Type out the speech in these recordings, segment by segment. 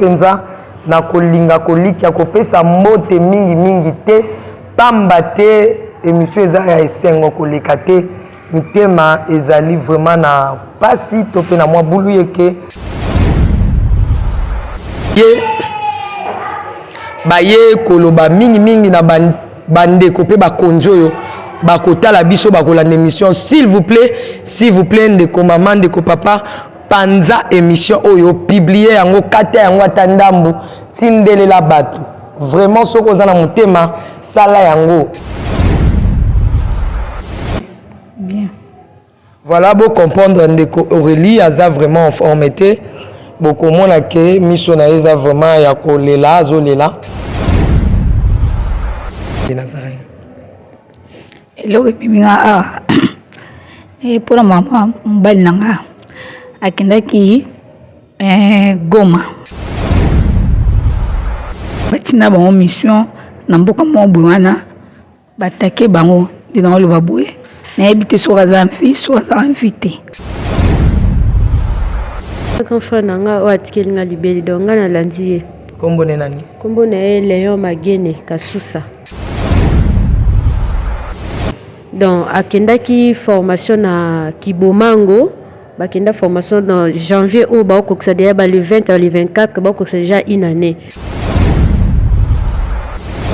penza na kolinga koliki akopesa mbote mingi mingi te pamba te émission eza ya esengo koleka te mitema ezali vraiment na pasi to pe na mwa bulu yeke ye baye koloba mingi mingi na bandeko pe bakonzi oyo bakotala biso bakolanda émission s'il vous plaît ndeko mama ndeko papa panza émission oyo publier yango kata yango atandambu tindelela bato vraiment soko oza na motema sala yango bien. Voilà, beau comprendre ndeko Aurélie aza vraiment en forme te beaucoup mona ke miso na eza vraiment ya kolela azolela Nazareth. Eloko epiminga mpona mama mobali na nga akendaki Goma batina bango mission na mboka moko boye wana batake bango nde nango loba boye nayebi te soki aza mfi soki azaka mfi te Enfant nanga oyo atikeli nga libeli donc nga nalandi ye kombo ne nani kombo na ye Léon Magene Kasusa donc akendaki formation na Kibomango bakenda formation dans janvier oyo baokokisa deya le 20 à le 24 baokokisa déjà une année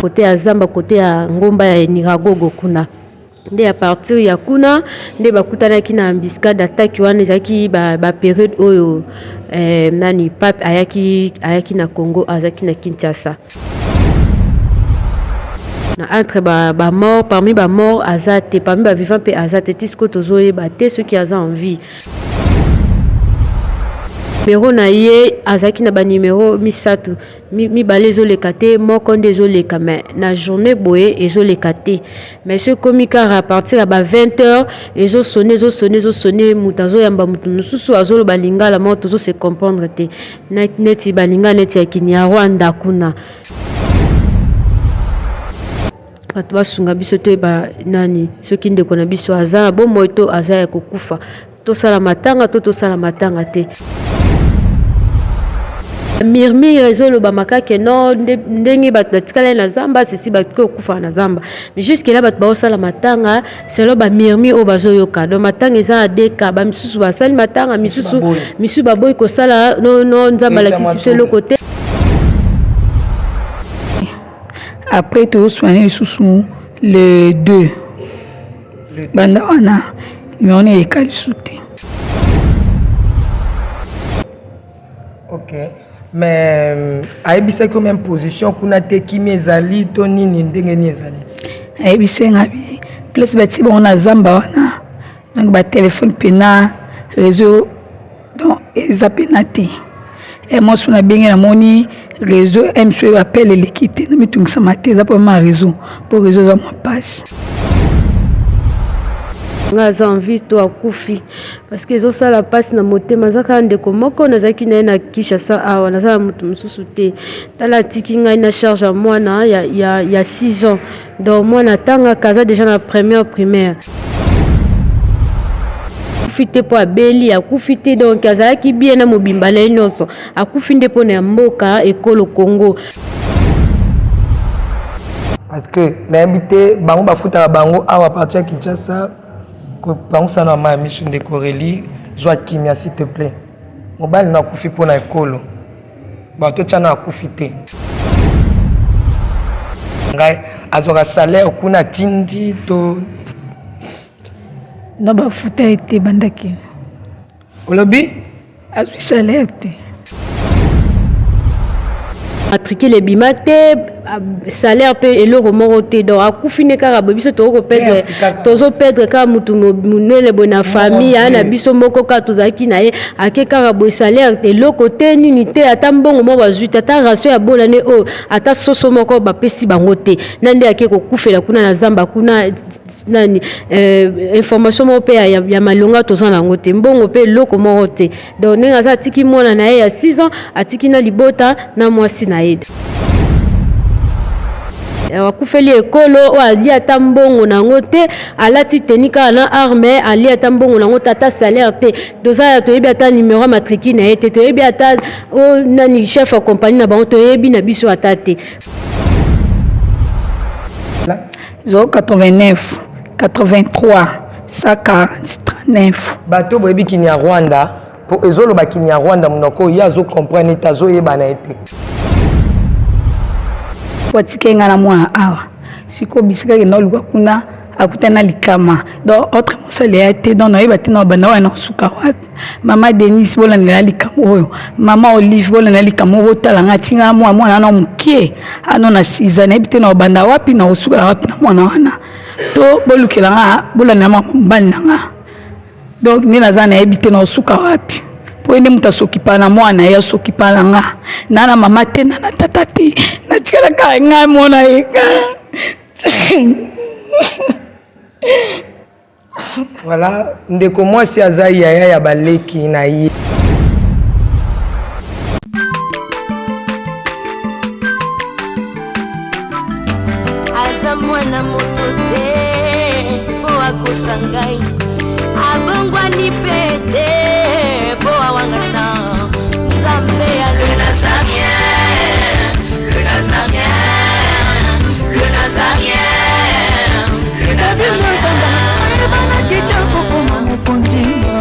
côté ya Zamba côté ya ngomba ya Niragogo kuna nde à partir ya kuna nde bakutanaki na embuscade attaque wana ezalaki ba période oyo nani pape ayaki na Congo azaki na Kinshasa na entre ba mort parmi ba mort azate parmi ba vivant pe azate tisco tozoyeba te ceux qui aza en vie numéro na ye azaki na ba numéro misatu mibale ezoleka te moko nde ezoleka mais na journée boye ezoleka te mais ce komika à partir ya ba 20h ezosonne mutu azoyamba mutu mosusu azoloba lingala mo tozo se comprendre te neti balinga neti ya Kinyarwanda kuna bato basunga biso toyeba nani soki ndeko na biso aza na bomoi to aza ya kokufa tosala matanga to tosala matanga te murmure ezoloba makake no ndenge bato batikala na zamba sisi bato kokufa na zamba mais jusque là bato baosala matanga selo ba murmure oyo bazoyoka donc matanga eza adeka ba misusu basali matanga misusu baboyi kosala no nzamba lakisi biso eloko te après tout soigner sous le 2 banda wana on est ekalisu te ok mais ayebisaki o même position kuna te kimi ezali to nini ndenge ni ezali ayebisenga bi place bati bango na zamba wana donc batelefone pena réseau donc eza pena te moi so na benge na moni réseau mso appelle l'équité na mitungisa mate eza pas ma réseau pour réseau za moi passe nga za envie to akufi parce que ezosala passe na motema zaka ndeko moko nazaki na ye na Kinshasa awa nazala mutu mosusu te tala tiki ngai na charge à mwana ya 6 ans donc mwana tanga kaza déjà na première primaire akufite po abeli akufite donc azalaki bien na mobimba na nyonso akufi nde po na mboka ekolo Congo parce que nayebi te bango bafutaka bango awa partir ya Kinshasa bango sana ma misu ndeko Aurélie zwa kimia s'il te plaît mobali na akufi po na ekolo bato tiana akufi te ngai azwaka salaire kuna tindi to na bafuta ete bandaki olobi azwi salaire te matricule ebima te salaire pe eloko moko te donc akufi ne kaka biso tozo perdre kaka mutu munene boye na famille aya na biso moko kaka tozalaki na ye ake kaka boye salaire eloko te nini te ata mbongo moko bazwi te ata ratio ya bolane oyo ata soso moko bapesi bango te na nde ake kokufela kuna na zamba kuna nani information moko mpe ya malonga toza nango te mbongo mpe eloko moko te donc ndenge aza atiki mwana na ye ya 6 ans atiki na libota na mwasi na ye akufeli ekolo o ali ata mbongo nango te alati teni kaka na arme ali ata mbongo nango te ata salaire te toza toyebi ata numéro ya matriki na ye te toyebi ata o nani chef ya compagnie na bango toyebi na biso ata te 089 83 149 bato boyebi kini ya Rwanda po ezoloba kini ya Rwanda munoko ya zo comprendre tazo yebana ete watikenga na mwana awa siko bisika ke no luka kuna akutana likama donc autre mosali ya te donc noyeba te na banda wana suka wapi mama Denise bola na likama oyo mama Olive bola na likama oyo tala ngatinga mwana na mukie ano na 6 ans na ebite na banda wapi na usuka wapi na mwana wana to bolukela nga bola na mbali nga donc ni nazana ebite na usuka wapi po ende mutasokipa na mwana ya sokipa na nga na mama te na tata te na tikala ka nga mona eka voilà ndeko mwasi aza yaya ya baleki na ye aza mwana moto te po akosangai abongwani pete po awangata nzambe ya le nazarien le nazarien le nazarien le nazarien bana kitoko koma mokondima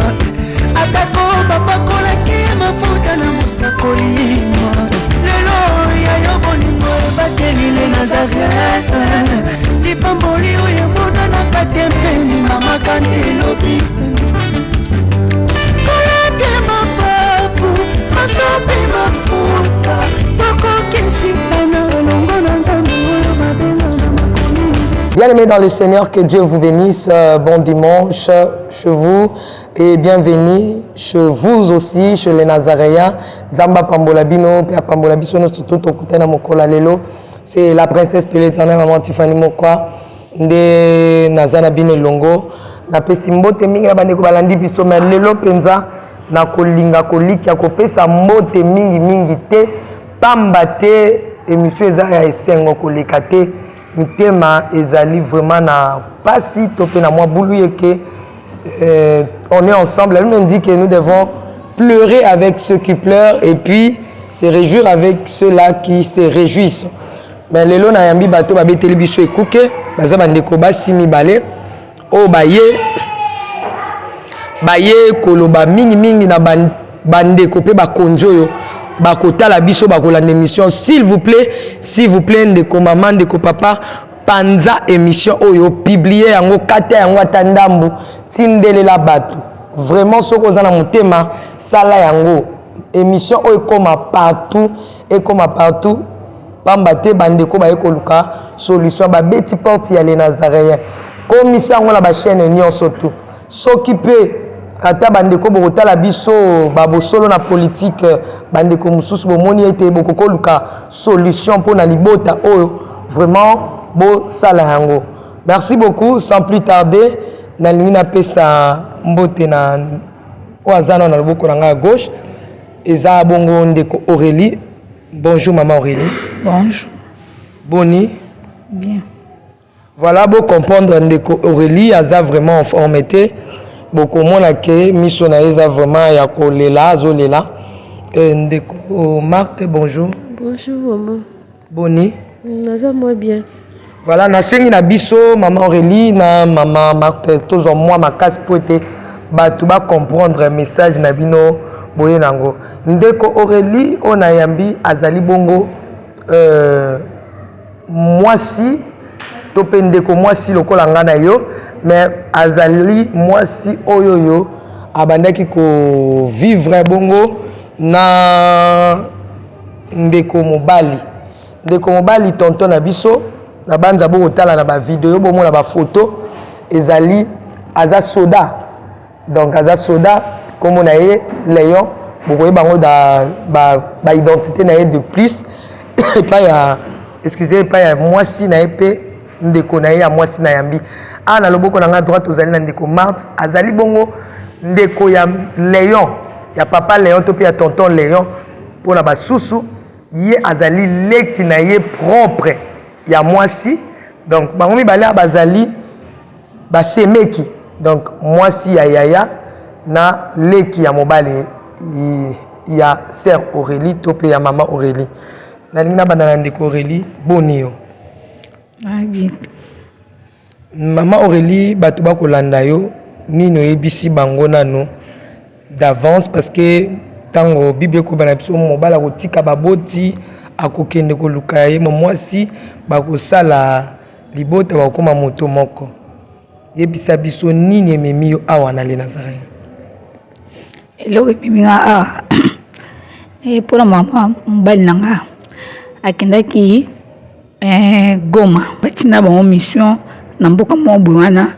atako bapakolaki mafuta na mosakolima lelo yayo bolingo ebateli le nazareth lipamboli oyo emonanaka te mpeni mama kantelobi kolapie mapapu masopi mafuta tokokisitana elongo na nzambe oyo babenga na makomi. Bien-aimés dans le Seigneur, que Dieu vous bénisse. Bon dimanche chez vous et bienvenue chez vous aussi, chez les Nazaréens. Zamba Pambola Bino, Pia Pambola Bisono, surtout au Koutena Mokola Lelo. C'est la princesse de l'éternel, maman Tiffany Mokwa, de Nazana Bino Longo. Na pesimbo te mingi abande ko balandi biso mais lelo penza na kolinga koliki akopesa mbote mingi mingi te pamba te émission eza ya esengo koleka te mitema ezali vraiment na pasi topé na moi boulou yeke on est ensemble. Elle nous dit que nous devons pleurer avec ceux qui pleurent et puis se réjouir avec ceux-là qui se réjouissent. Mais lelo na yambi bato ba beteli biso ekuke baza bandeko basi mibale o baye koloba mingi mingi na bandeko pe bakonjoyo bakotala biso bakolanda émission s'il vous plaît ndeko maman ndeko papa panza émission oyo publier yango kata yango atandambu tindelela bato vraiment soko oza na motema sala yango émission oyo ekoma partout pamba te bandeko baye koluka solution babeti porte ya les Nazaréens komisa yango na bachaîne nyonso tu soki pe kata bandeko bokotala biso babosolo na politique bandeko mosusu bomoni ete bokokoluka solution pour na libota oyo vraiment bosala yango. Merci beaucoup. Sans plus tarder nalingi napesa mbote na oazana na loboko na nga à gauche eza bongo ndeko Aurélie. Bonjour maman Aurélie. Bonjour. Boni. Bien. Voilà, pour comprendre ndeko Aurélie aza vraiment en formité. Beaucoup mona ke miso na eza vraiment ya kolela azolela. Ndeko Marthe, bonjour. Bonjour maman. Boni. Naza moi bien. Voilà, na sengi na biso maman Aurélie na maman Marthe tous en moi ma casse pour te batu ba comprendre message na bino boye nango. Ndeko Aurélie on a yambi azali bongo mwasi tope ndeko mwasi lokola nga na yo mais azali mwasi oyoyo abandaki ko vivre bongo na ndeko mobali tonton na biso na banza boko tala na ba vidéo bomo na ba photo ezali aza soda donc aza soda comme on a ye Léon boko bango da ba identité na ye de plus et pas ya excusez pas ya mwasi na epé ndeko na ye ya mwasi na yambi ana loboko na nga droite ozali na ndeko Marthe azali bongo ndeko ya Léon ya papa Léon to pe ya tonton Léon pour na basusu ye azali leki na ye propre ya mwasi donc bango mibale bazali basemeki donc mwasi ya yaya na leki ya mobali ya sœur Aurélie to pe ya mama Aurélie nalingi na bana ndeko Aurélie bonio bien mama Aurélie bato bakolanda yo nino yebisi bango nano d'avance parce que tango bible ko bana biso mobala kotika baboti akokende koluka ye mwasi bakosala libota bakoma moto moko yebisa biso nini ememi yo awa na le Nazareth eloko ememi nga awa mpona mama mobali na nga akendaki Goma batina bango mission na mboka moko boye wana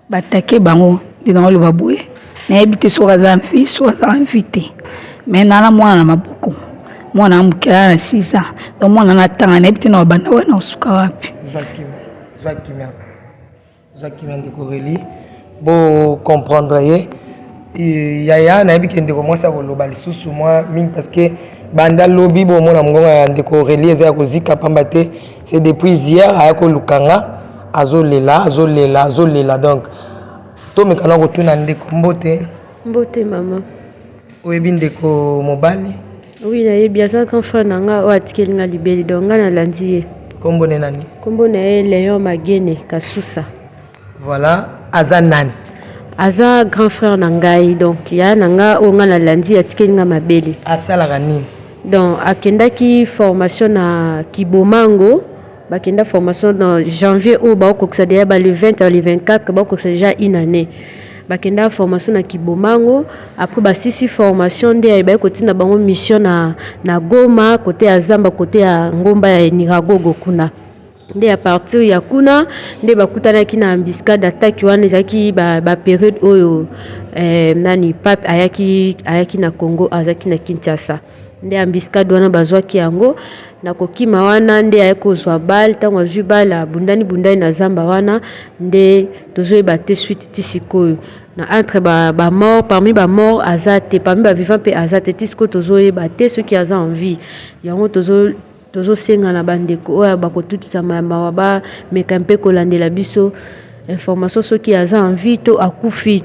batake bango nde nango loba boye nayebi te soki aza mfi soki aza mfi te mais nana mwana na maboko mwana na moke na 6 ans donc mwana na tanga nayebi te na babanda wana kosuka wapi Zwakimia ndeko Aurélie bo comprendre ye yaya nayebi ke ndeko mwasi akoloba lisusu mwa mingi parce que banda lobi bomona mongongo ya ndeko Aurélie eza ya kozika pamba te c'est depuis hier aya kolukanga azolela donc tomekana kotuna ndeko mbote mama oyebi ndeko mobali oui nayebi aza grand frère na nga oyo atikeli nga libeli donc nga nalandi ye kombo ne nani kombo na ye Léon Magene Kasusa voilà aza nani aza grand frère na ngai donc ya na nga oyo nga nalandi atikeli nga mabele asalaka nini donc akendaki formation na Kibomango bakenda formation dans janvier oyo baokokisa deja le 20 à le 24 baokokisa déjà une année bakenda formation na Kibomango après basisi formation nde baye kotina bango mission na Goma côté ya Zamba côté ya ngomba ya Niragogo kuna nde à partir ya kuna nde bakutanaki na embuscade attaque wana ezaki ba période oyo nani pape ayaki na Congo azaki na Kinshasa nde embuscade wana bazwaki yango na kokima wana nde ayekozwa bal tango azwi bal bundani na Zamba wana nde tozoyeba te suite ti sikoyo na entre ba mort parmi ba mort azate parmi ba vivant pe azate ti sikoyo tozoyeba te ceux qui aza en vie yango tozosenga na bandeko oyo bakotutisa mawa bameka mpe kolandela biso information soki aza en vie to akufi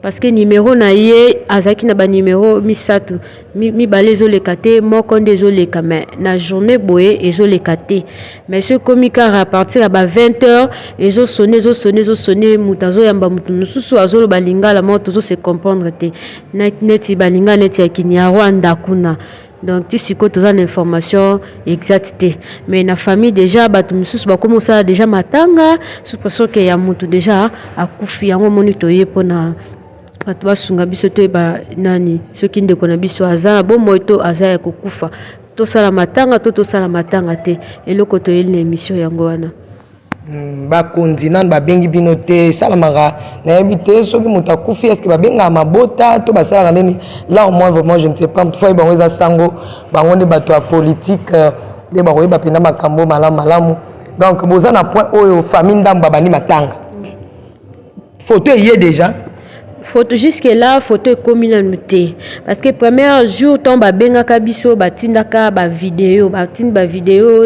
parce que numéro na ye azaki na ba numéro misatu mibale ezoleka te moko nde ezoleka mais na journée boye ezoleka te mais ce komi kaka à partir ya ba 20h ezosone mutu azoyamba mutu mosusu azoloba lingala moko tozose comprendre te neti balinga neti ya Kinyarwanda kuna donc ti siko toza na information exacte te mais na famille déjà bato misusu bakomi osala déjà matanga supposons que ya mutu déjà akufi yango moni toye mpona bato basunga biso toyeba nani soki ndeko na biso aza na bomoi to aza ya kokufa tosala matanga to tosala matanga te eloko toyeli na émission yango wana bakonzi nani babengi bino te esalamaka nayebi te soki moto akufi eske babengaka mabota to basalaka nini là au moins vraiment je ne sais pas fois bango eza sango bango nde bato ya politique nde bakoyeba mpena makambo malamu donc boza na point oyo famille ndambo babandi matanga photo eye déjà photo jusque là photo ekomi nanu te parce que premier jour ton babengaka biso batindaka bavideo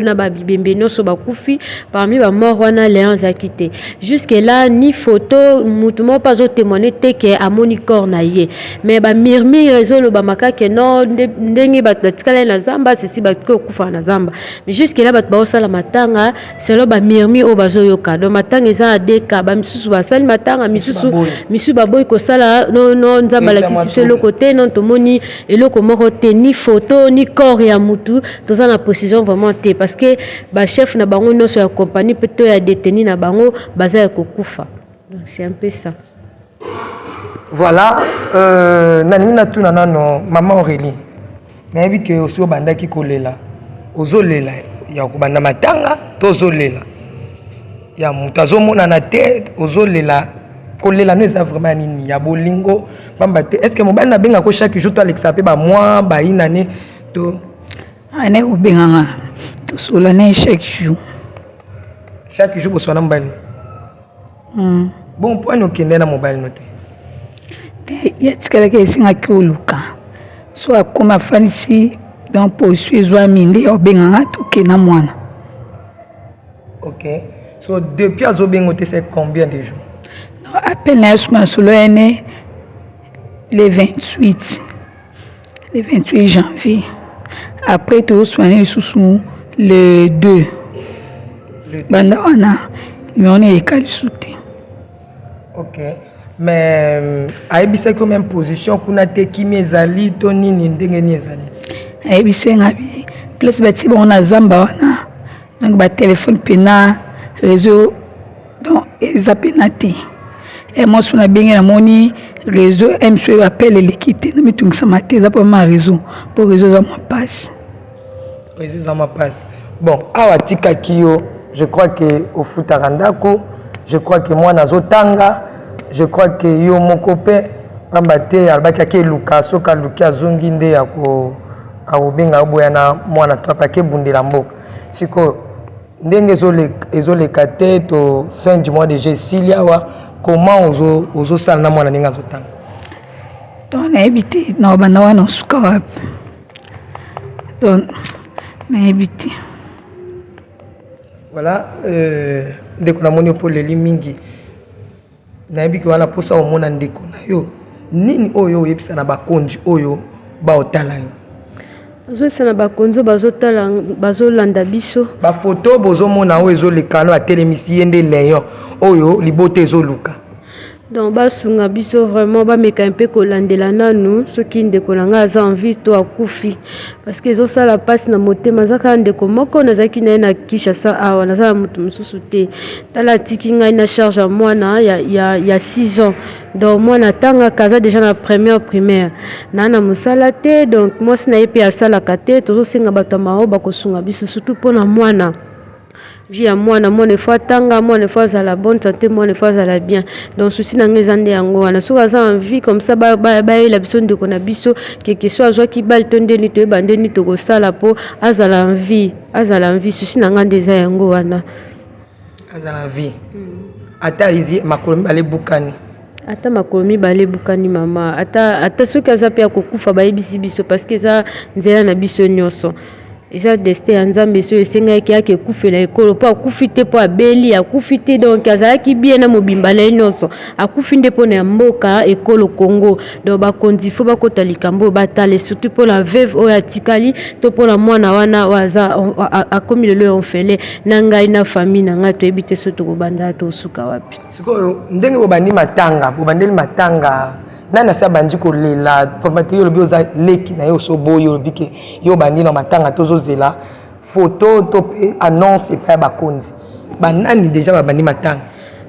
na babibembe nyonso bakufi parmi bamort wana Léon azalaki te jusque là ni photo mutu moko mpe azotémoigne te ke amoni corps na ye mais bamurmure ezoloba makake no ndenge bato batikala ye na zamba sesi batiki okufaka na zamba mais jusque là bato baosala matanga selo bamurmure oyo bazoyoka donc matanga eza na deka bamisusu basali matanga misusu baboyi kosala non nzamba lakisi biso eloko te non tomoni eloko moko te ni photo ni corps ya mutu toza na précision vraiment te parce que bachef na bango nyonso ya compagnie mpe to ya détenu na bango baza ya kokufa donc c'est un peu ça voilà naningi natuna nano mama Aurélie nayebi ke osi obandaki kolela ozolela ya kobanda matanga to ozolela ya mutu azomonana te ozolela kolela no eza vraiment nini ya bolingo pamba te est ce que mobali na benga ko chaque jour to alexa pe ba mois ba inane to ane ubenganga to solane chaque jour boswana mobali bon point okende na mobali no te yatikalaki esengaki oluka so akoma afanisi donc posu ezwami nde obenganga tokenda mwana Ok. So depuis Azobengote, c'est combien de jours? Non, à peine là, je suis né le 28 janvier. Après, tout soigné sous le 2. Banda wana, mais on est calé sauté. Ok. Mais aibisa ko même position kuna te kimi ezali to nini ndenge ni ezali. Aibisa ngabi place bati bon na zamba wana. Donc ba téléphone pena réseau donc ezapinate. Et moi sur na benga na moni réseau M appelle l'équité na mitungisa maté za pas ma réseau pour réseau za ma passe. Réseau za ma passe. Bon, awa tika kiyo, je crois que au futarandako, je crois que moi nazo tanga. Je crois que yo mokope pambate albaki ake luka soka lukia zungi nde ya ko abenga boyana mwana to pake bundela mboka siko ndenge ezoleka te to fin du mois de juillet wa comment ozo sala na mwana ninga zotanga donc na ebiti na bana wana suka wapi donc na ebiti voilà ndeko na moni po leli mingi nayebi wana posa omona ndeko na yo nini oyo oyebisa na bakonzi oyo baotala yo bazosala na bakonzi bazotala bazolanda biso bafoto bozomona oyo ezolekano atelemisi ye nde leyon oyo libota ezoluka donc basunga biso vraiment bameka mpe kolandela nanu soki ndeko na ngai aza envie to akufi parce que ezosala mpasi na motema aza kaka ndeko moko nazalaki na ye na Kinshasa awa naza na moto mosusu te tala atiki ngai na charge ya mwana ya 6 ans donc mwana atangaka aza déjà na première primaire naa na mosala te donc mwasi na ye mpe asalaka te tozosenga bato ya mao bakosunga biso surtout mpona mwana vie ya mwana fois tanga mwana fois azala bonne santé mwana fois azala bien donc souci na ngai eza nde yango wana soki aza en vie comme ça bayela biso ndeko na biso keke so azwaki bale to ndeni toyeba ndeni tokosala mpo azala en vie souci na ngai nde eza yango wana azala en vie ata izi makolo mibale bukani ata makolo mibale bukani mama ata soki aza mpe akokufa bayebisi biso parce que eza nzela na biso nyonso eza destin ya nzambe so esengaki ake ekufela ekolo mpo akufi te mpo abeli akufi te donc azalaki bien na mobimba na ye nyonso akufi nde mpona ya mboka ekolo Congo donc bakonzi fo bakota likambo batale surtout mpona veuve oyo atikali to mpona mwana wana oyo aza akomi lelo orphelin na ngai na famille na ngai toyebi te so tokobanda tosuka wapi sikoyo ndenge bobandeli matanga nana sa bandi kolela pamate yo lobi oza leki na yo so boyo lobi ke yo bandi na matanga tozozela photo to pe annonce epai ya bakonzi banani déjà babandi matanga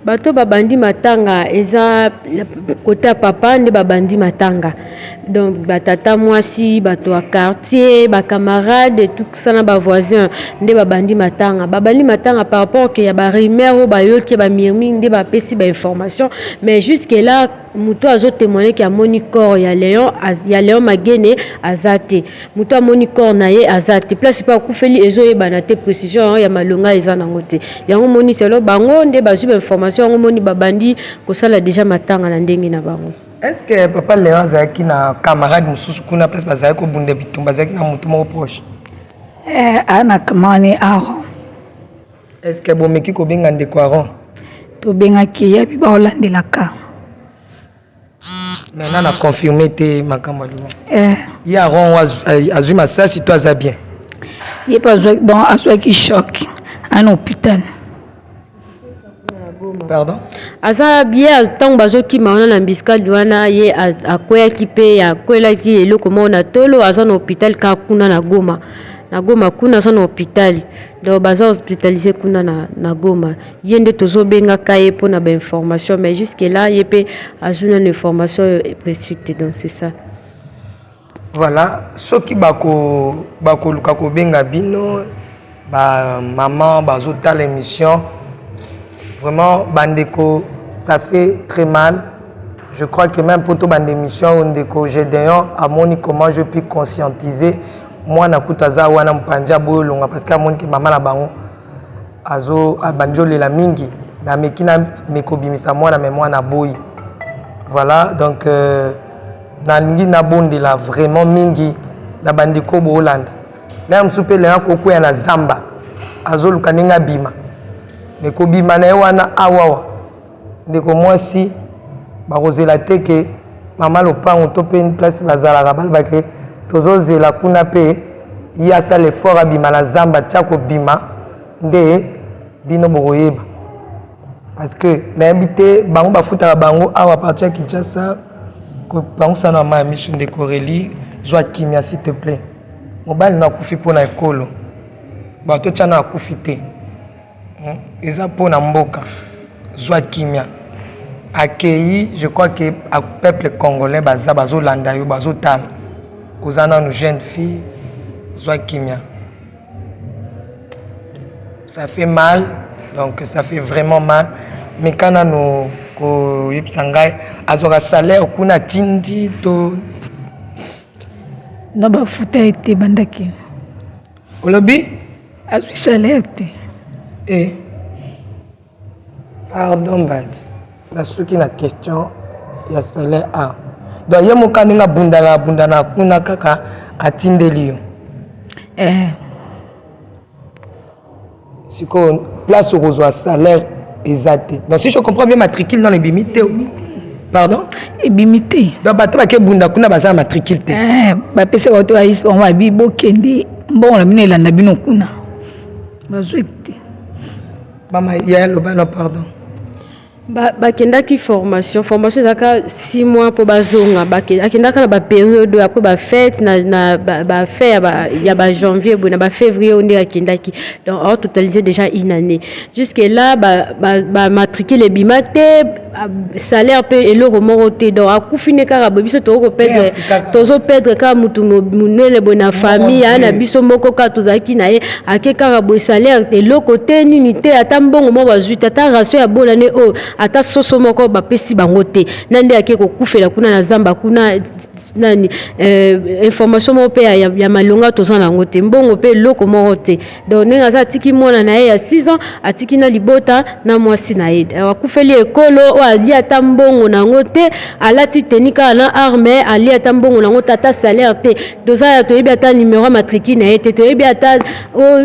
bato babandi matanga eza kota papa nde babandi matanga donc batata mwasi bato ya quartier bacamarade tout ça na bavoisin nde babandi matanga par rapport ke ya barumeur oyo bayoki bamirmir nde bapesi bainformation mais jusque là muto azotémoigner ke amoni corps ya Léon Magene aza te muto amoni corps na ye aza te place mpe akufeli ezoyebana te précision ya malonga eza nango te yango moni selo bango nde bazwi bainformation yango moni babandi kosala déjà matanga na ndenge na bango. Est-ce que papa Léon azalaki na camarade mosusu kuna place bazalaki kobunda bitumba azalaki na motu moko proche ana kamani Aaron. Est-ce que bomeki kobenga ndeko Aaron tobengaki ye bi baolandelaka maintenant na confirmé te makambo ya Aaron azwi masasi to aza bien ye pas donc azwaki choc en hôpital. Pardon? Aza bien ntango bazokima wana na mbiskali wana ye akweyaki mpe akwelaki eloko moko na tolo aza na hôpital kaka kuna na Goma kuna aza na hôpital donc baza hospitalisé kuna na Goma ye nde tozobengaka ye mpona bainformation mais jusque là ye mpe azwi nano information précise donc c'est ça. Voilà soki bakoluka kobenga bino bamaman bazotala émission vraiment bandeko ça fait très mal. Je crois que même pour tout bande émission ndeko Gédéon amoni comment je peux conscientiser moi na kutaza wana mpanja bolonga parce que amoni que maman na bango azo abanjole la mingi na mekina mekobimisa mwana mais mwana boyi. Voilà donc na lingi na bondela vraiment mingi na bandeko bo Hollande. Là msupe le ko ya na zamba azoluka ninga bima. mais kobima na ye wana awawa ndeko mwasi bakozela te ke mama lopango to mpe place bazalaka balobake tozozela kuna mpe ye asala effort abima na zamba tia kobima nde bino bokoyeba parce que nayebi te bango bafutaka bango awa parti ya Kinshasa bango sana mama ya miso ndeko reli zwa kimia s'il te plaît mobali na akufi mpona ekolo bato tia na akufi te eza mpona mboka zwa kimia accueilli je crois que à peuple congolais baza bazolanda yo bazotala oza nanu jeune fille zwa kimia ça fait mal donc ça fait vraiment mal mais kana no koyebisa ngai azwaka salaire kuna tindi to na bafuta ete bandaki olobi azwi salaire te pardon badi nasuki na question ya salaire a donc ye moka ndenge abundana kuna kaka atindeli yo sikoyo place okozwa salaire eza te donc si je comprends bien matricule dans ebimi te pardon ebimi te donc bato bakebunda kuna baza na matricule te bapesa bato bayisi bango babi bokende mbongo na bino elanda bino kuna bazwi te mama ya loba no pardon bakendaki formation ezaka 6 mois mpo bazonga akendaka na bapériode après bafete na bafe ya bajanvier boye na bafévrier oyo nde akendaki donc or totalisé déjà une année jusque là bamatricule ebima te salaire mpe eloko moko te donc akufi nde kaka boye biso tozoperdre kaka mutu monene boye na famille aya na biso moko kaka tozalaki na ye ake kaka boye salaire eloko te nini te ata mbongo moko bazwi te ata ratio ya bonane oyo ata soso moko bapesi bango te nande ake kokufela kuna na zamba kuna nani information moko mpe ya malonga toza nango te mbongo mpe eloko moko te donc ndenge aza atiki mwana na ye ya 6 ans atiki na libota na mwasi na ye akufeli ekolo oyo ali ata mbongo nango te alati teni kaka na arme ali ata mbongo nango te ata salaire te toza toyebi ata numero ya matriki na ye te toyebi ata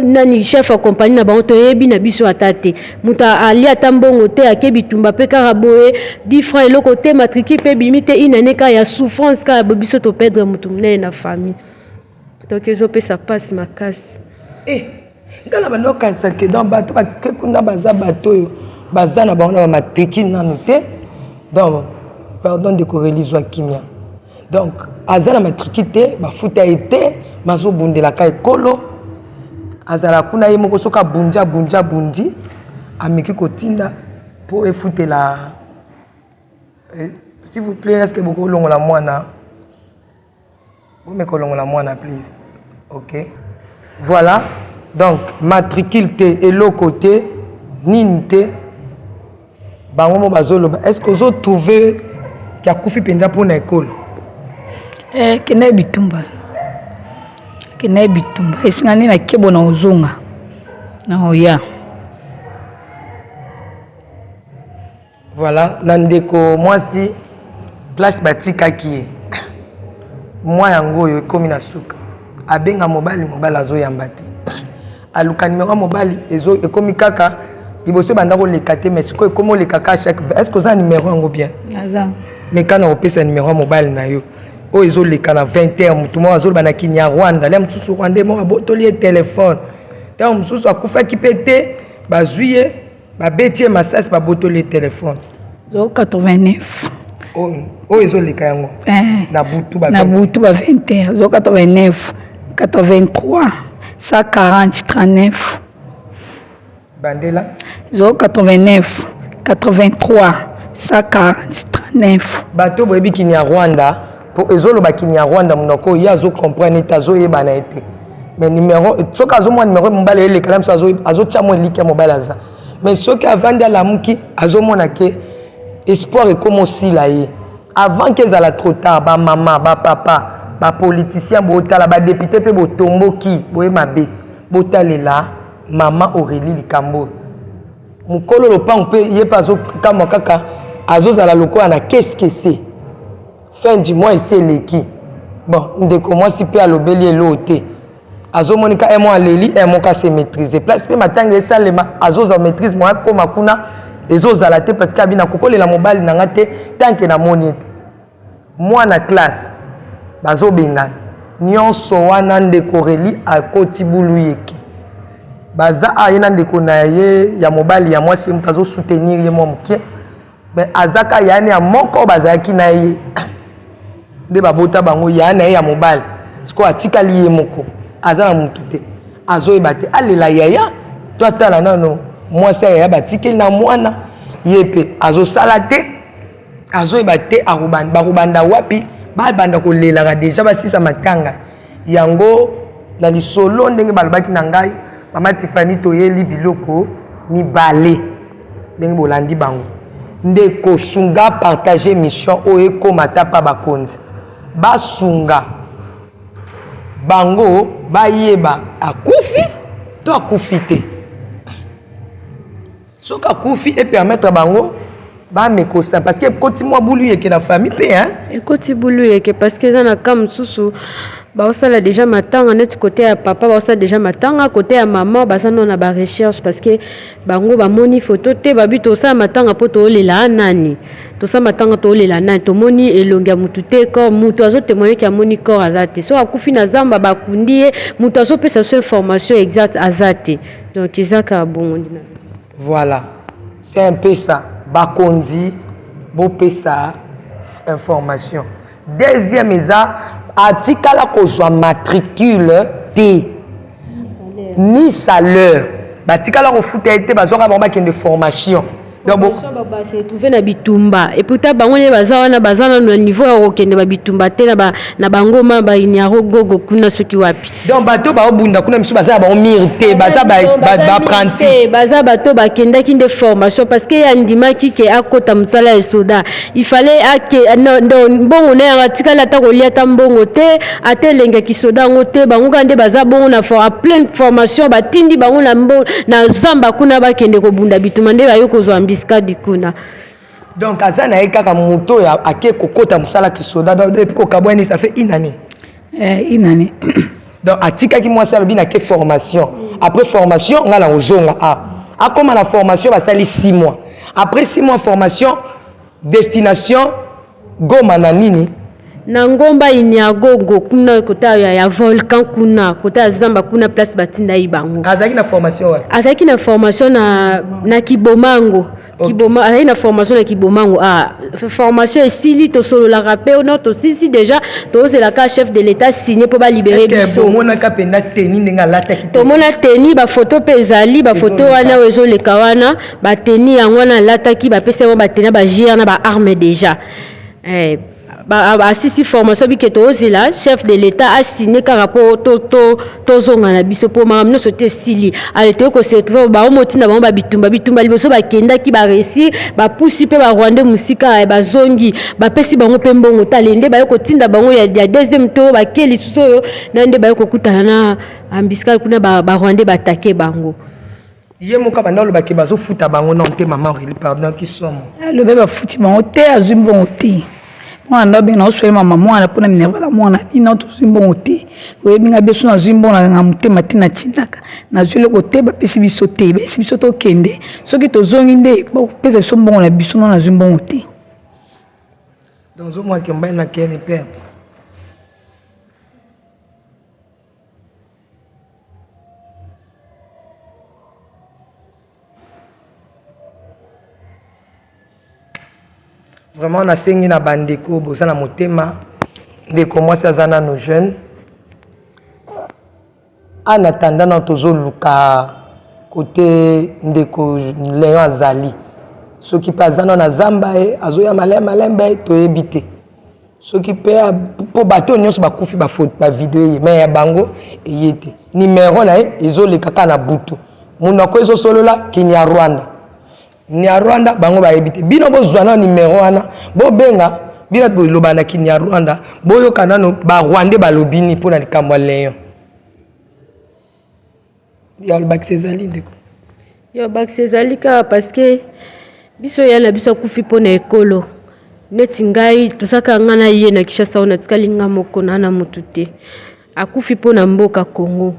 nani chef ya compagnie na bango toyebi na biso ata te moto ali ata mbongo te ake bitumba mpe kaka boye 10 francs eloko te matriki mpe bimi te inane kaka ya souffrance kaka bo biso toperdre motu monene na famille donc ezopesa mpasi makasi ngala banokanisa ke donc bato bakekuna baza bato oyo baza na bango na bamatriki nanu te donc pardon de korelizwa kimia donc aza na matriki te bafuta ye te bazobundelaka ekolo azala kuna ye moko soki abundi ameki kotinda pour efutela s'il vous plaît est-ce que beaucoup longola mwana bomeka olongola mwana please ok voilà donc matricule te eloko te nini te bango mo bazoloba est-ce que ozotrouve yakufi mpenza mpona ekolo kenda ye bitumba esingani na kebo na ozonga na oya voilà na ndeko mwasi place batikaki ye mwa yango oyo ekomi na suka abenga mobali azoyamba te aluka nimero ya mobali ekomi kaka liboso banda koleka te mais sikoyo ekomi olekaka chaque fois est ce que oza nimero yango bien mais kana kopesa nimero ya mobali na yo oyo ezoleka na 20h motu moko azoloba na kini ya rwanda lia mosusu rwanda moko abotoli ye telefone ntango mosusu akufaki mpe te bazwi ye babeti ye masasi babotoli ye telefone 89 oyo ezoleka yango na butu ba 20h 89 83 140 39 bandela 089 83 140 39 bato boyebi kini ya rwanda po ezoloba kini ya rwanda monoko ye azocomprendre ete azoyebana ye te mais numero soki azomwa numero mobali eleka na biso azotia mwa eliki ya mobali aza mais soki avandi alamuki azomona ke espoir ekoma osila ye avant ke ezala trop tard bamama bapapa bapoliticien botala badepute mpe botomboki boye mabe botalela mama Aurélie Likambo mokolo lopango mpe ye mpe azokamwa kaka azozala lokola na keskese fin du mois esi eleki bon ndeko mwasi mpe alobeli elo te azo monika emo aleli emo ka se maîtriser place pe matanga esalema azo za maîtrise moi koma kuna ezo zalate parce que abina kokolela mobali nanga te tant que na moni te moi na classe bazo bengana nyonso wana ndeko reli akoti bulu yeke baza ayena ndeko na ye ya mobali ya mwasi mutu azo soutenir ye mo mokie mais azaka yani ya moko bazaki na ye nde babota bango yana ye ya mobali siko atikali ye moko aza na mutu te azoyeba te alela yaya to atala nano mwasi yaya batikeli na mwana ye mpe azosala te azoyeba te bakobanda wapi babanda kolelaka deja basisa matanga yango na lisolo ndenge balobaki na ngai mama Tiffany toyeli biloko mibale ndenge bolandi bango nde kosunga partager mission oyo ekoma ta pa bakonzi basunga bango bayeba akufi to akufi te soki akufi et permettre bango bamekosa parce que ekoti mwa bulu yeke na famille mpe ekoti bulu yeke parce que eza na ka mosusu baosala déjà matanga neti côté ya papa baosala déjà matanga côté ya maman baza no na barecherche parce que bango bamoni photo te babi tosala matanga mpo toolela nani tosala matanga toolela nani tomoni elongi ya mutu te corps mutu azotémoigne ki amoni corps aza te so akufi na zamba bakundi ye mutu azopesa so information exacte aza te donc ezaka bongo ndina voilà c'est un peu ça bakondi bopesa information deuxième eza atikala kozwa matricule te ni salaire batikala kofuta ete bazoka bango bakende formation donc se trouver na bitumba et pourtant bango ne baza wana baza na niveau ya kokende ba bitumba te na bangoma ba inyaro gogo kuna soki wapi donc bato baobunda kuna misu baza bango mirte baza ba apprenti baza bato bakendaki nde formation parce que ya ndimaki ke akota mosala ya soda il fallait mbongo na yanga tikala ata kolia ata mbongo te ata elengaki soda yango te bango kaka nde baza bongo na pleine formation batindi bango na zamba kuna bakende kobunda bitumba nde bayo kozwa biskadi kuna donc aza na ye kaka moto ya ake kokota mosala kisoda depuis kokabwani ça fait une année donc atikaki mwasi alobi na ke formation après formation nga na ozonga akoma na formation basali 6 mois après 6 mois formation destination Goma na nini na ngomba inyagogo kuna kota ya volcan kuna kota ya zamba kuna place batinda ibango azaki na formation wa azaki na formation na Kibomango Kiboma azaki na formation na Kibomango formation esili to solo la rappel non to sisi déjà to c'est la chef de l'état signé pour ba libérer biso mona ka penda teni ndenga lata ki to mona teni ba photo pezali ba photo wana wezo le kawana ba teni yango na lata ki ba pesa ba teni ba gire na ba arme déjà asisi formation biketo ozela chef de l'état a signé ka rapport to zonga na biso po makambo nyonso te esili ale toye kosetrouve baomotinda bango bitumba liboso bakendaki baréussir bapusi mpe barwande mosika bazongi bapesi bango mpe mbongo tale nde baye kotinda bango ya deuxième tour bake lisusu oyo na nde baye kokutana na ambiskal kuna barwande batake bango ye moka banda olobaki bazofuta bango non te mama Aurélie pardon kisomo alobe bafuti bango te azwi mbongo te mwana ndobi na oswele mama mwana pona minervala mwana ina to zimbongo te oyebi nga beso na zimbongo na mutema tina chinaka na zwele ko te ba pesi biso te besi biso to kende soki to zongi nde ba pesa biso mbongo na biso na zimbongo te donc zo moi ke mbana kene perte vraiment na sengi na bandeko boza na motema ndeko mwasi aza nano jeune en attendant na tozoluka kote ndeko Léon azali soki mpe aza na zamba ye azoya malembe toyebi te soki mpe mpo bato nyonso bakufi bavideo ye me ya bango eye te nimero na ye ezoleka kaka na butu munoko ezosolola Kinyarwanda Nyarwanda bango bayebi te bino bozwa na numéro wana bobenga bino boloba na Kinyarwanda boyoka nano ba Rwanda balobini mpona likambo Léon ya bakisezali ndeko yo bakisezali ka parce que biso ya na biso kufi mpona ekolo neti ngai tosaka nga na ye na Kinshasa ona tikali nga moko na mutu te akufi po na mboka Congo.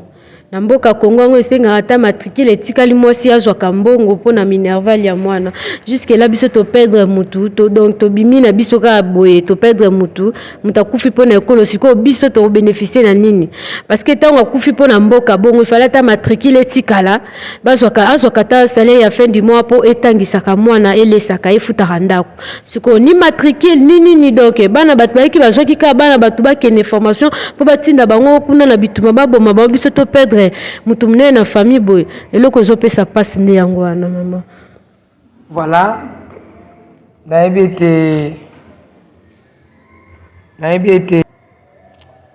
Na mboka Congo ngo esenga ata matricule etikali mwasi azwaka mbongo po na minerval ya mwana. Jusque là biso to perdre mutu to donc to bimi na biso ka boye to perdre mutu akufi po na ekolo siko biso to bénéficier na nini. Parce que tant akufi po na mboka bongo il fallait ta matricule etikala azwaka ta salaire ya fin du mois po etangisaka mwana elesaka efutaka ndako. Siko ni matricule ni donc bana batu ba ki bazwaki ka bana batu ba kene formation po batinda bango kuna na bituma baboma ba biso to perdre mutu mne na famille boy eloko ezopesa passe nde yango wana mama. Voilà,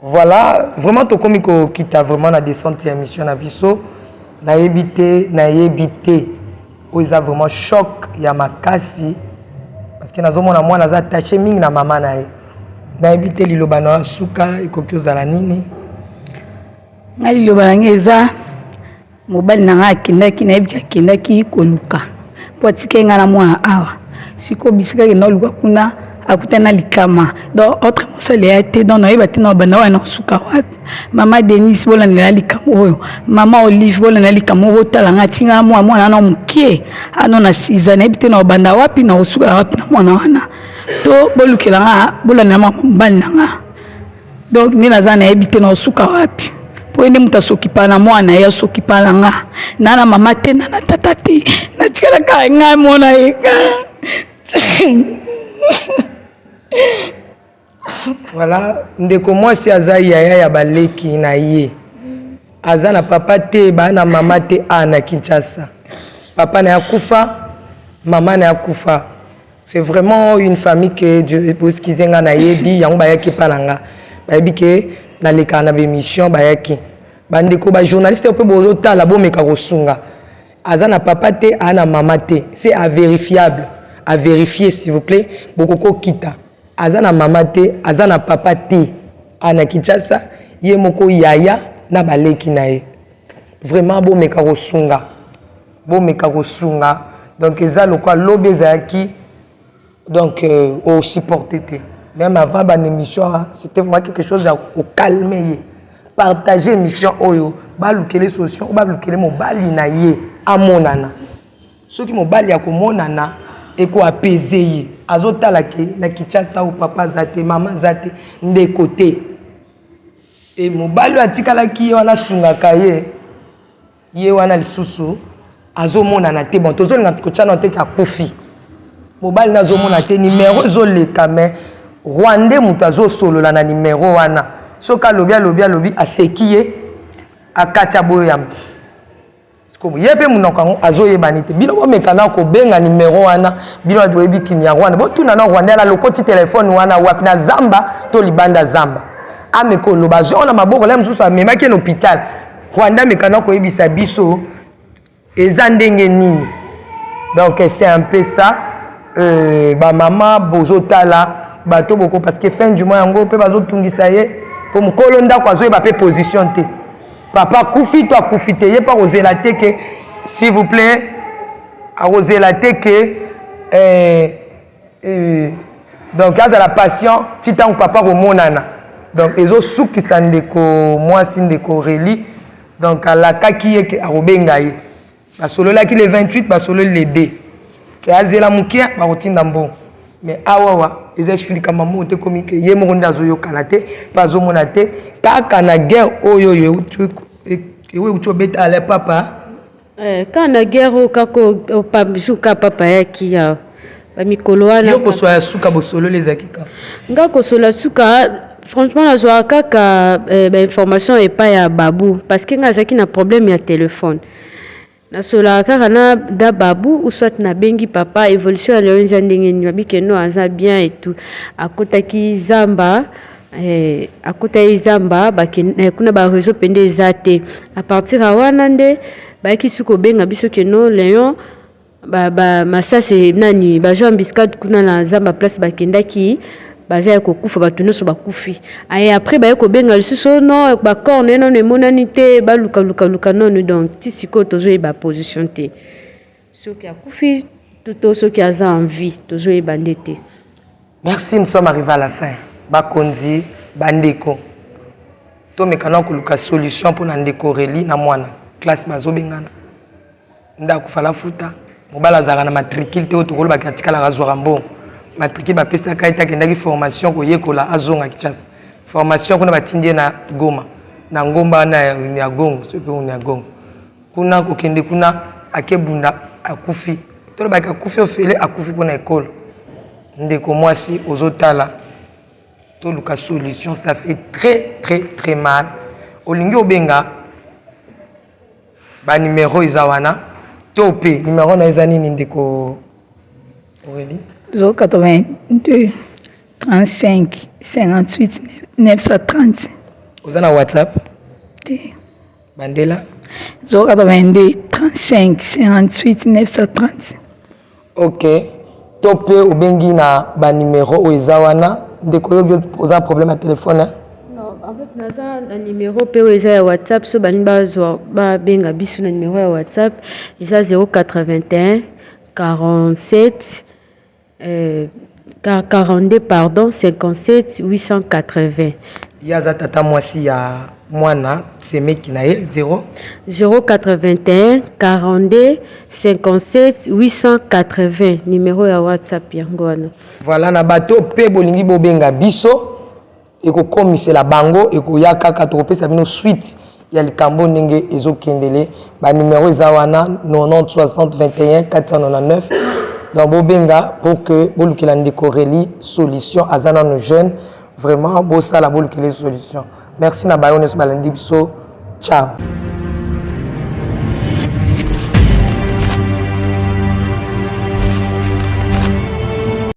voilà, vraiment to komi ko kita vraiment na descente ya mission na biso na yebite oza vraiment choc ya makasi parce que nazomona mwana aza attaché mingi na mama na ye. Na yebite liloba na suka ekoki ozala nini? Nga liloba na nge eza mobali na nga akendaki nayebi akendaki koluka po atike nga na mwana awa siko bisika ke na luka kuna akuta na likama donc autre mosali ya te donc nayeba te na banda wana suka wapi mama Denise bola na likama oyo mama Olive bola na likama oyo tala nga tinga mwana na mukie ano na 6 ans nayebi te na banda wapi na suka wapi na mwana wana to bolukela nga bola na mobali na nga donc ni naza nayebi te na suka wapi Wende muta sokipa na mwana ya sokipa na nga na mama te na tata te na tikala ka nga mona eka. Voilà, ndeko mwasi aza yaya ya baleki na ye aza na papa te ba na mama te ana Kinshasa papa na yakufa mama na yakufa. C'est vraiment une famille que Dieu pose kizenga na yebi yango bayaki palanga bayebi ke na leka na bémission bayaki bandeko ba journaliste pe bozo tala bo meka kosunga aza na papa te ana mama te c'est à vérifier s'il vous plaît bokoko kita aza na mama te aza na papa te ana Kinshasa ye moko yaya na baleki na ye vraiment bo meka kosunga donc eza lokwa lobe zaki donc au supporter te. Même avant l'émission, c'était vraiment quelque chose à calmer. Partager l'émission, baluke les solutions, baluke mon bali na ye, à mon nana. Ceux qui m'ont bali à mon nana, et quoi apaiser. Azota la ke, na Kinshasa ou papa zate, maman zate, de côté. Et mon bali a tika la ki, wana sunga kaye, ye wana lisusu, azo mon nana te, bon, tozo nga kocha na te ka kofi. Mon bali na zo mon nana te, numéro zo le kame, Rwandais mutazo solo la na numéro wana soka lobi asekiye akacha boyam sikomo yepe munoko azo yebanite bino bo mekana ko benga numéro wana bino adoyebi kinyarwanda bo tuna na Rwanda la lokoti téléphone wana wapi na Zamba to libanda Zamba ameko loba jona maboko la msusu amemaki na hôpital Rwanda mekana ko yebisa biso eza ndenge nini donc c'est un peu ça ba mama bozotala bato boko parce que fin du mois yango pe bazo tungisa ye pour mukolo ndako azo ba pe position te papa kufi to akufi te ye pa ozela te que s'il vous plaît a ozela te que donc aza la patient titan papa ko monana donc ezo sukisa ndeko mwasi ndeko reli donc ala kaki ye ke arobenga ye basolo la ki le 28 basolo le 2 ke azela mukia ba kotinda mbo mais awawa ils expliquent comment monter comme que ye mo ndazo yo kanate pazo monate kaka na guerre oyo yo tu beta ale papa kana guerre kako pamisuka papa yaki ya ba mikolo wana yo ko so ya suka bosolo les akika nga ko so la suka franchement la zo kaka ba information et pas ya babu parce que nga zaki na problème ya téléphone na sola kaka na da babu ou soit na bengi papa évolution ya leo ndenge nyobi ke no aza bien et tout akotaki Zamba kuna ba réseau pende ezate à partir à wana nde ba ki suko benga biso ke no Léon ba masase nani ba Jean Biscade kuna na Zamba place bakendaki baza ko kufa batu noso bakufi ay après ba ko benga lisuso no ba corne non ne monanité ba luka non donc ti siko tozo e ba position te so ki akufi tout ce qui a envie tozo e bandete. Merci, nous sommes arrivés à la fin. Bakonzi bandeko to mekana koluka solution pour na ndeko Reli na mwana classe bazobengana ndako fala futa mobala zara na matricule te otokolo bakatikala razwara mbongo matricule bapesa kaita kendaki formation koyekola azonga Kinshasa formation kuna batindie na Goma na ngomba na Gongo sope na Gongo kuna kokende kuna akebunda akufi to baka akufi ofele akufi pona école ndeko mwasi ozotala to luka solution ça fait très mal olingi obenga ba numéro izawana to pe numéro na ezani ndeko Aurélie 082 35 58 930 ozana WhatsApp te bandela 082 35 58 930 ok to pe obengi na ba numéro oizawana ndeko yo oza problème à téléphone hein? Non, en fait, naza un numéro POESA ya WhatsApp, so bani ba benga biso na numéro ya WhatsApp, isa 081 47 42 pardon 57 880. Yaza tata mwasi ya mwana semeki na ye 081 42 57 880 numéro ya WhatsApp yango wana. Voilà na bato pe bolingi bobenga biso ekokomisela bango ekoyaka kaka tokopesa bino suite ya likambo ndenge ezokendele ba numéro eza wana 90 60 21 499 donc bobenga pour que bolukela ndeko Reli solution azana no jeune vraiment bosala bolukela solution merci na bayo neso balandi biso ciao.